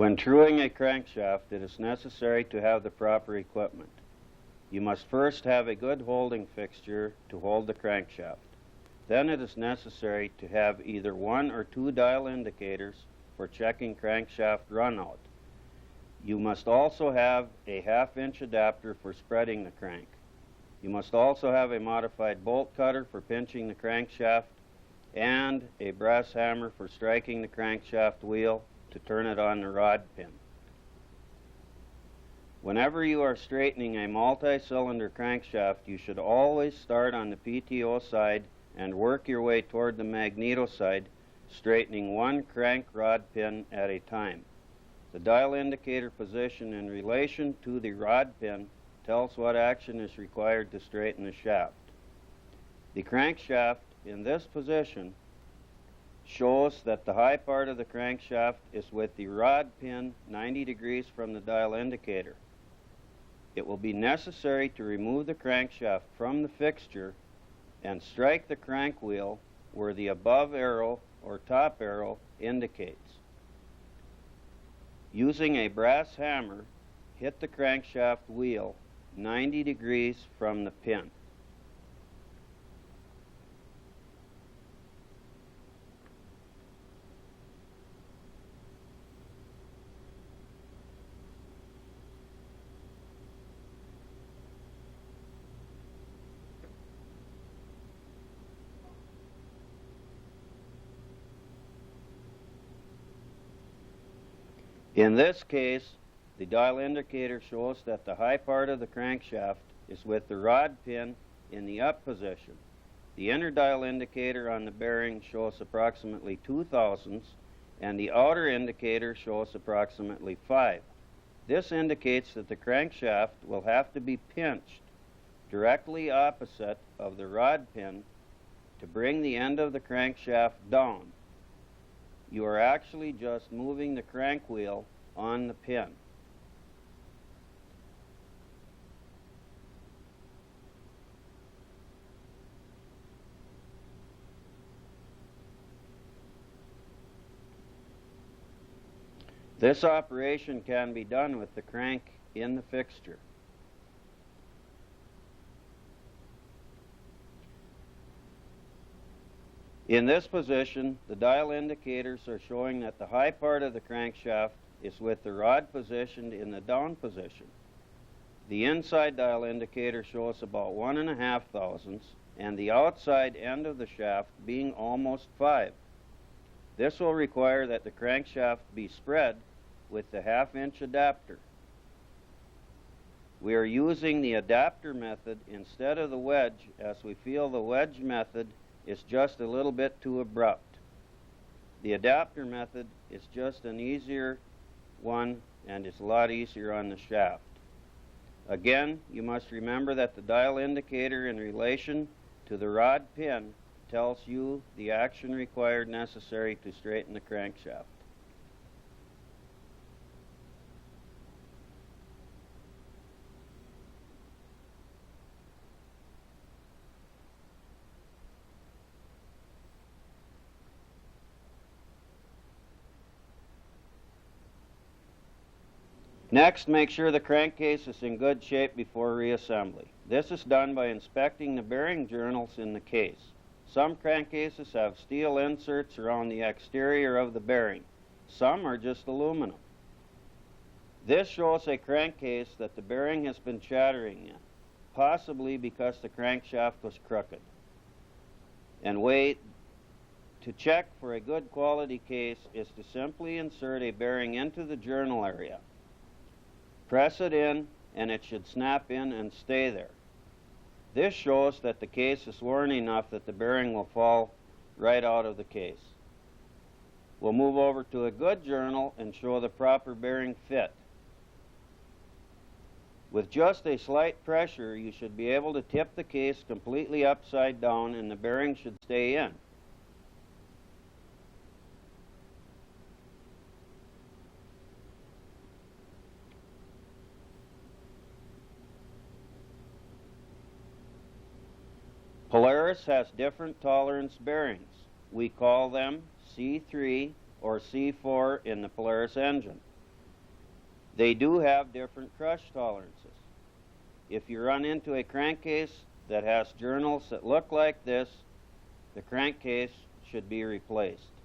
When truing a crankshaft, it is necessary to have the proper equipment. You must first have a good holding fixture to hold the crankshaft. Then it is necessary to have either 1 or 2 dial indicators for checking crankshaft runout. You must also have a 1/2 inch adapter for spreading the crank. You must also have a modified bolt cutter for pinching the crankshaft and a brass hammer for striking the crankshaft wheel to turn it on the rod pin. Whenever you are straightening a multi-cylinder crankshaft, you should always start on the PTO side and work your way toward the magneto side, straightening 1 crank rod pin at a time. The dial indicator position in relation to the rod pin tells what action is required to straighten the shaft. The crankshaft in this position shows that the high part of the crankshaft is with the rod pin 90 degrees from the dial indicator. It will be necessary to remove the crankshaft from the fixture and strike the crank wheel where the above arrow or top arrow indicates. Using a brass hammer, hit the crankshaft wheel 90 degrees from the pin. In this case, the dial indicator shows that the high part of the crankshaft is with the rod pin in the up position. The inner dial indicator on the bearing shows approximately 2 thousandths, and the outer indicator shows approximately 5. This indicates that the crankshaft will have to be pinched directly opposite of the rod pin to bring the end of the crankshaft down. You are actually just moving the crank wheel on the pin. This operation can be done with the crank in the fixture. In this position, the dial indicators are showing that the high part of the crankshaft is with the rod positioned in the down position. The inside dial indicator shows about 1.5 thousandths, and the outside end of the shaft being almost 5. This will require that the crankshaft be spread with the 1/2 inch adapter. We are using the adapter method instead of the wedge, as we feel the wedge method is just a little bit too abrupt. The adapter method is just an easier one and is a lot easier on the shaft. Again, you must remember that the dial indicator in relation to the rod pin tells you the action required necessary to straighten the crankshaft. Next, make sure the crankcase is in good shape before reassembly. This is done by inspecting the bearing journals in the case. Some crankcases have steel inserts around the exterior of the bearing. Some are just aluminum. This shows a crankcase that the bearing has been chattering in, possibly because the crankshaft was crooked. And to check for a good quality case is to simply insert a bearing into the journal area. Press it in, and it should snap in and stay there. This shows that the case is worn enough that the bearing will fall right out of the case. We'll move over to a good journal and show the proper bearing fit. With just a slight pressure, you should be able to tip the case completely upside down, and the bearing should stay in. Polaris has different tolerance bearings. We call them C3 or C4 in the Polaris engine. They do have different crush tolerances. If you run into a crankcase that has journals that look like this, the crankcase should be replaced.